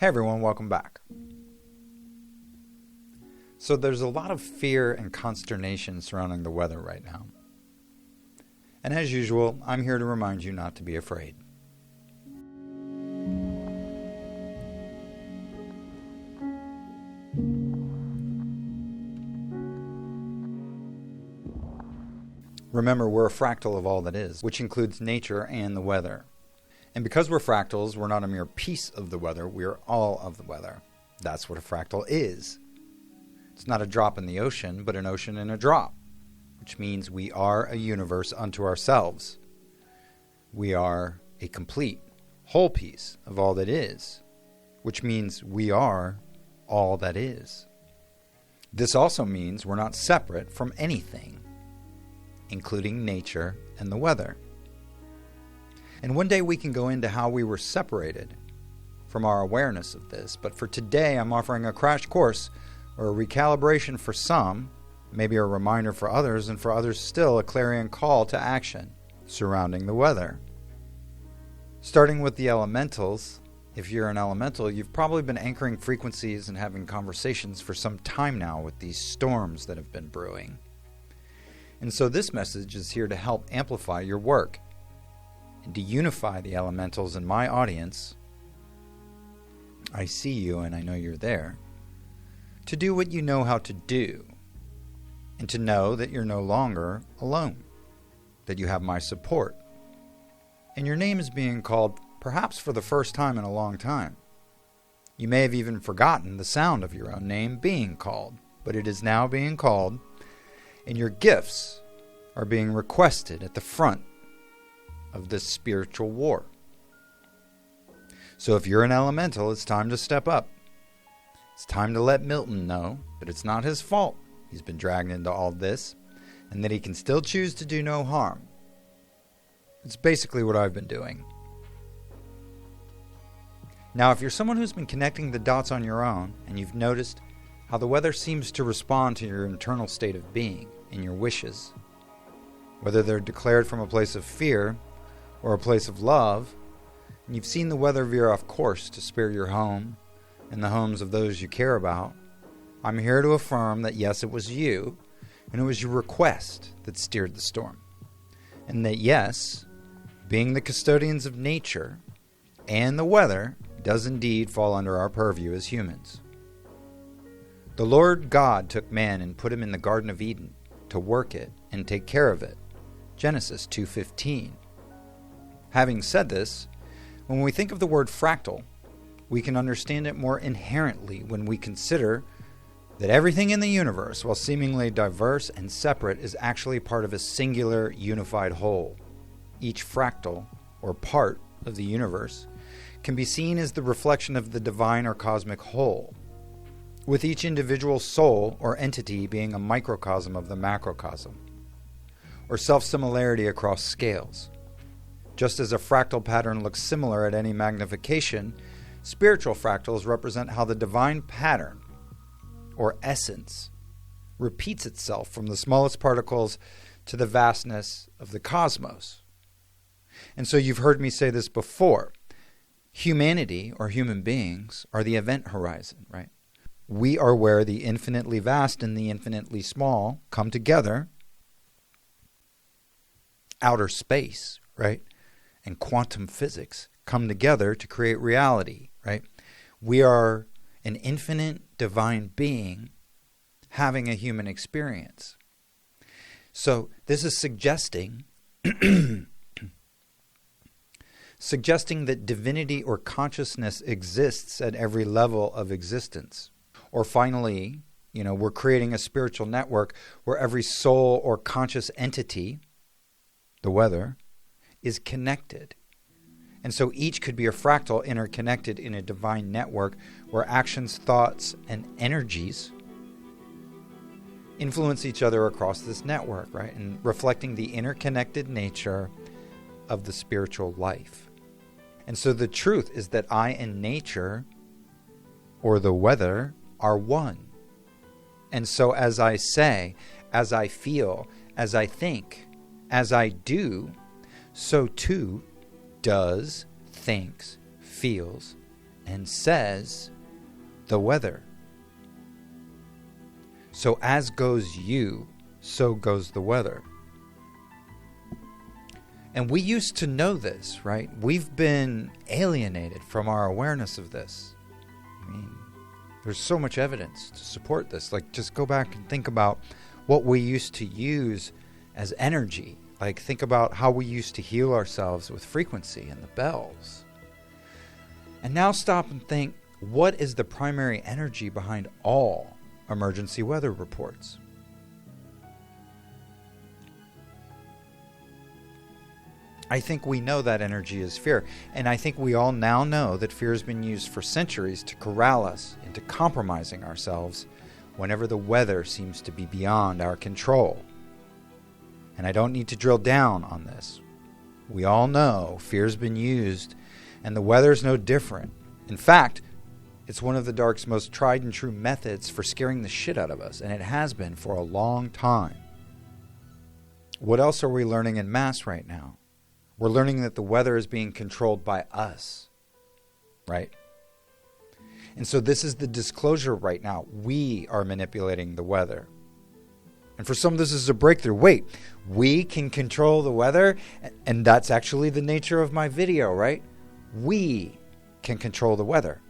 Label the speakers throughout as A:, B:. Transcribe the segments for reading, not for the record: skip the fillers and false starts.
A: Hey everyone, welcome back. So there's a lot of fear and consternation surrounding the weather right now. And as usual, I'm here to remind you not to be afraid. Remember, we're a fractal of all that is, which includes nature and the weather. And because we're fractals, we're not a mere piece of the weather, we're all of the weather. That's what a fractal is. It's not a drop in the ocean, but an ocean in a drop, which means we are a universe unto ourselves. We are a complete, whole piece of all that is, which means we are all that is. This also means we're not separate from anything, including nature and the weather. And one day we can go into how we were separated from our awareness of this, but for today I'm offering a crash course or a recalibration for some, maybe a reminder for others, and for others still a clarion call to action surrounding the weather. Starting with the elementals, if you're an elemental, you've probably been anchoring frequencies and having conversations for some time now with these storms that have been brewing. And so this message is here to help amplify your work and to unify the elementals in my audience. I see you and I know you're there. To do what you know how to do, and to know that you're no longer alone, that you have my support. And your name is being called perhaps for the first time in a long time. You may have even forgotten the sound of your own name being called, but it is now being called. And your gifts are being requested at the front of this spiritual war. So if you're an elemental, it's time to step up. It's time to let Milton know that it's not his fault he's been dragged into all this, and that he can still choose to do no harm. It's basically what I've been doing. Now, if you're someone who's been connecting the dots on your own, and you've noticed how the weather seems to respond to your internal state of being and your wishes, whether they're declared from a place of fear or a place of love, and you've seen the weather veer off course to spare your home and the homes of those you care about, I'm here to affirm that yes, it was you, and it was your request that steered the storm. And that yes, being the custodians of nature and the weather does indeed fall under our purview as humans. The Lord God took man and put him in the Garden of Eden to work it and take care of it. Genesis 2:15. Having said this, when we think of the word fractal, we can understand it more inherently when we consider that everything in the universe, while seemingly diverse and separate, is actually part of a singular, unified whole. Each fractal, or part of the universe, can be seen as the reflection of the divine or cosmic whole, with each individual soul or entity being a microcosm of the macrocosm, or self-similarity across scales. Just as a fractal pattern looks similar at any magnification, spiritual fractals represent how the divine pattern, or essence, repeats itself from the smallest particles to the vastness of the cosmos. And so you've heard me say this before. Humanity, or human beings, are the event horizon, right? We are where the infinitely vast and the infinitely small come together. Outer space, right? And quantum physics come together to create reality, right? We are an infinite divine being having a human experience. So this is suggesting that divinity or consciousness exists at every level of existence. Or finally, we're creating a spiritual network where every soul or conscious entity, the weather, is connected. And so each could be a fractal interconnected in a divine network where actions, thoughts, and energies influence each other across this network, right? And reflecting the interconnected nature of the spiritual life. And so the truth is that I and nature, or the weather, are one. And so as I say, as I feel, as I think, as I do, so too does, thinks, feels, and says the weather. So as goes you, so goes the weather. And we used to know this, right? We've been alienated from our awareness of this. I mean, there's so much evidence to support this. Like, just go back and think about what we used to use as energy. Like, think about how we used to heal ourselves with frequency and the bells. And now stop and think, what is the primary energy behind all emergency weather reports? I think we know that energy is fear. And I think we all now know that fear has been used for centuries to corral us into compromising ourselves whenever the weather seems to be beyond our control. And I don't need to drill down on this. We all know fear's been used, and the weather's no different. In fact, it's one of the dark's most tried and true methods for scaring the shit out of us, and it has been for a long time. What else are we learning en masse right now? We're learning that the weather is being controlled by us, right? And so this is the disclosure right now. We are manipulating the weather. And for some, this is a breakthrough. Wait, we can control the weather? And that's actually the nature of my video, right? We can control the weather.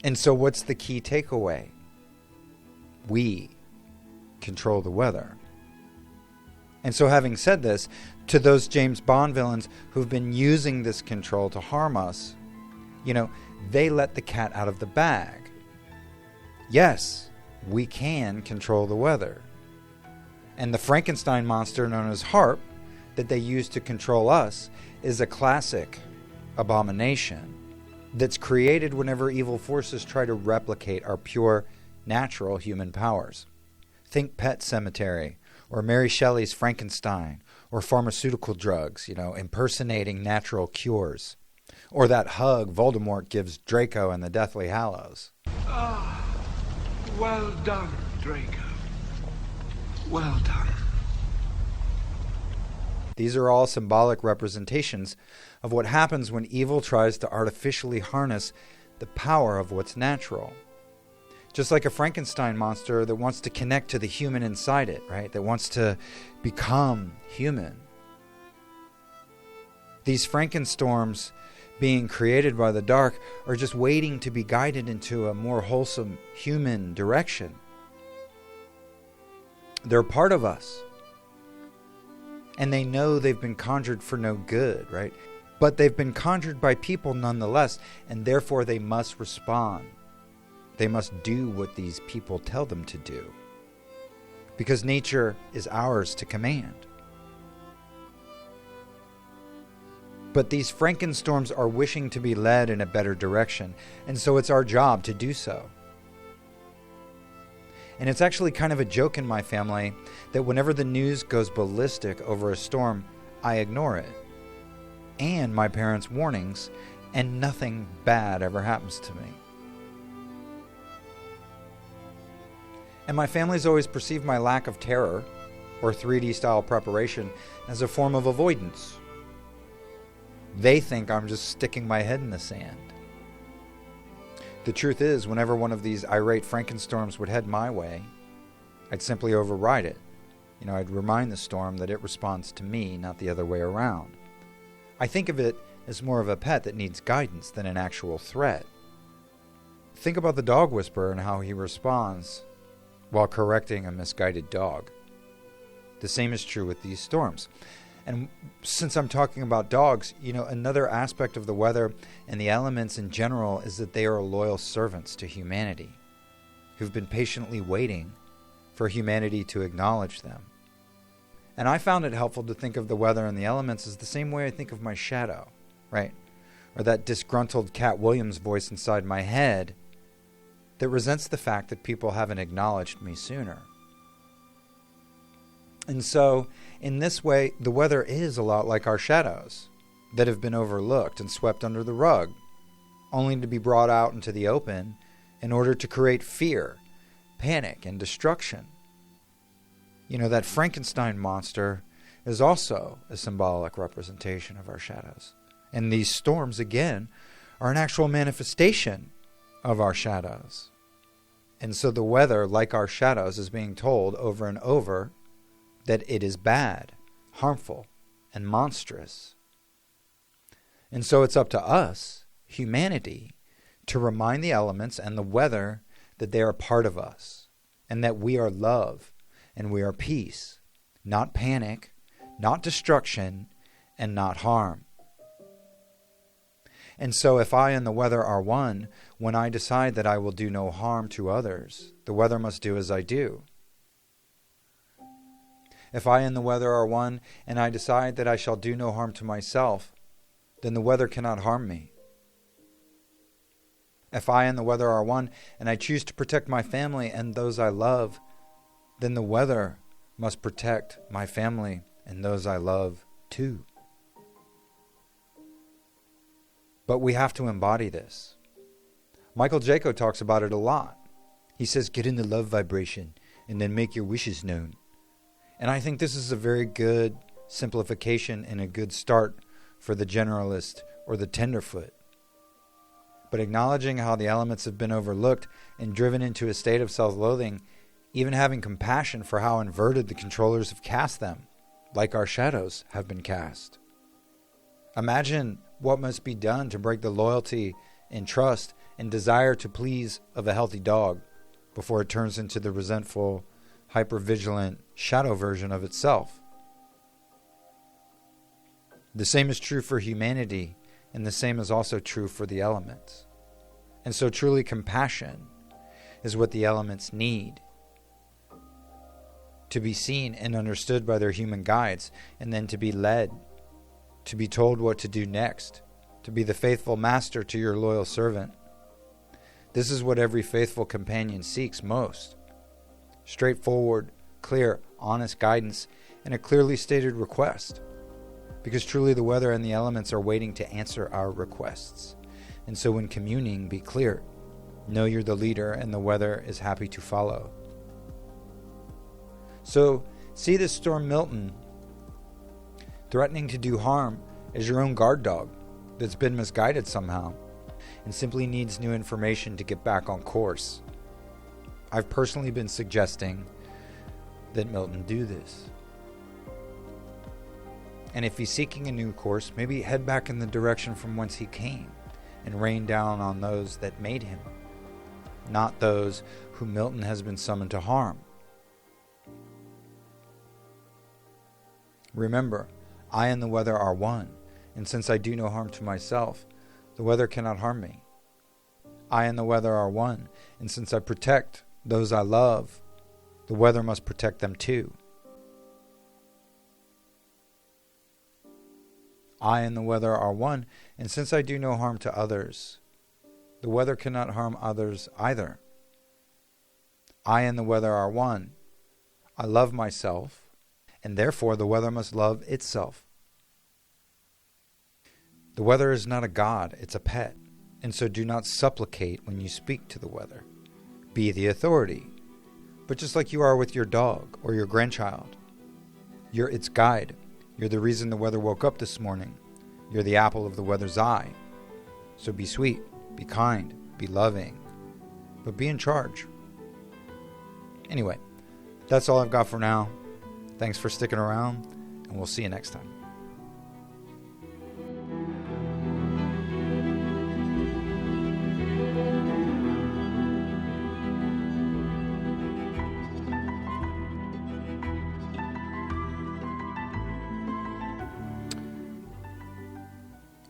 A: And so what's the key takeaway? We control the weather. And so having said this, to those James Bond villains who've been using this control to harm us, they let the cat out of the bag. Yes, we can control the weather. And the Frankenstein monster known as Harp that they use to control us is a classic abomination that's created whenever evil forces try to replicate our pure, natural human powers. Think Pet Semitary, or Mary Shelley's Frankenstein, or pharmaceutical drugs, impersonating natural cures. Or that hug Voldermort gives Draco in the Deathly Hallows.
B: Ah, well done, Draco. Well done.
A: These are all symbolic representations of what happens when evil tries to artificially harness the power of what's natural. Just like a Frankenstein monster that wants to connect to the human inside it, right? That wants to become human. These Frankenstorms being created by the dark are just waiting to be guided into a more wholesome human direction. They're part of us. And they know they've been conjured for no good, right? But they've been conjured by people nonetheless, and therefore they must respond. They must do what these people tell them to do. Because nature is ours to command. But these Frankenstorms are wishing to be led in a better direction, and so it's our job to do so. And it's actually kind of a joke in my family that whenever the news goes ballistic over a storm, I ignore it. And my parents' warnings, and nothing bad ever happens to me. And my family's always perceived my lack of terror, or 3D style preparation, as a form of avoidance. They think I'm just sticking my head in the sand. The truth is, whenever one of these irate Frankenstorms would head my way, I'd simply override it. I'd remind the storm that it responds to me, not the other way around. I think of it as more of a pet that needs guidance than an actual threat. Think about the dog whisperer and how he responds while correcting a misguided dog. The same is true with these storms. And since I'm talking about dogs, another aspect of the weather and the elements in general is that they are loyal servants to humanity, who've been patiently waiting for humanity to acknowledge them. And I found it helpful to think of the weather and the elements as the same way I think of my shadow, right? Or that disgruntled Cat Williams voice inside my head that resents the fact that people haven't acknowledged me sooner. And so, in this way, the weather is a lot like our shadows that have been overlooked and swept under the rug, only to be brought out into the open in order to create fear, panic, and destruction. That Frankenstein monster is also a symbolic representation of our shadows. And these storms, again, are an actual manifestation of our shadows. And so the weather, like our shadows, is being told over and over that it is bad, harmful, and monstrous. And so it's up to us, humanity, to remind the elements and the weather that they are part of us, and that we are love, and we are peace, not panic, not destruction, and not harm. And so if I and the weather are one, when I decide that I will do no harm to others, the weather must do as I do. If I and the weather are one, and I decide that I shall do no harm to myself, then the weather cannot harm me. If I and the weather are one, and I choose to protect my family and those I love, then the weather must protect my family and those I love too. But we have to embody this. Michael Jaco talks about it a lot. He says, get in the love vibration and then make your wishes known. And I think this is a very good simplification and a good start for the generalist or the tenderfoot. But acknowledging how the elements have been overlooked and driven into a state of self-loathing, even having compassion for how inverted the controllers have cast them, like our shadows have been cast. Imagine what must be done to break the loyalty and trust and desire to please of a healthy dog before it turns into the resentful, hypervigilant shadow version of itself. The same is true for humanity, and the same is also true for the elements. And so truly compassion is what the elements need to be seen and understood by their human guides, and then to be led, to be told what to do next, to be the faithful master to your loyal servant. This is what every faithful companion seeks most. Straightforward, clear, honest guidance, and a clearly stated request. Because truly the weather and the elements are waiting to answer our requests. And so when communing, be clear. Know you're the leader and the weather is happy to follow. So see this storm Milton threatening to do harm as your own guard dog that's been misguided somehow and simply needs new information to get back on course. I've personally been suggesting that Milton do this. And if he's seeking a new course, maybe head back in the direction from whence he came and rain down on those that made him, not those whom Milton has been summoned to harm. Remember, I and the weather are one, and since I do no harm to myself, the weather cannot harm me. I and the weather are one, and since I protect those I love, the weather must protect them too. I and the weather are one, and since I do no harm to others, the weather cannot harm others either. I and the weather are one. I love myself, and therefore the weather must love itself. The weather is not a god, it's a pet, and so do not supplicate when you speak to the weather. Be the authority, but just like you are with your dog or your grandchild. You're its guide. You're the reason the weather woke up this morning. You're the apple of the weather's eye. So be sweet, be kind, be loving, but be in charge. Anyway, that's all I've got for now. Thanks for sticking around, and we'll see you next time.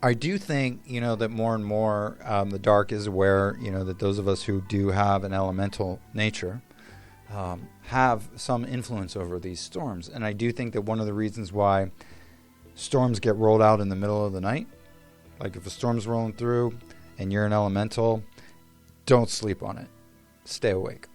A: I do think, that more and more the dark is aware, that those of us who do have an elemental nature have some influence over these storms. And I do think that one of the reasons why storms get rolled out in the middle of the night, like if a storm's rolling through and you're an elemental, don't sleep on it. Stay awake.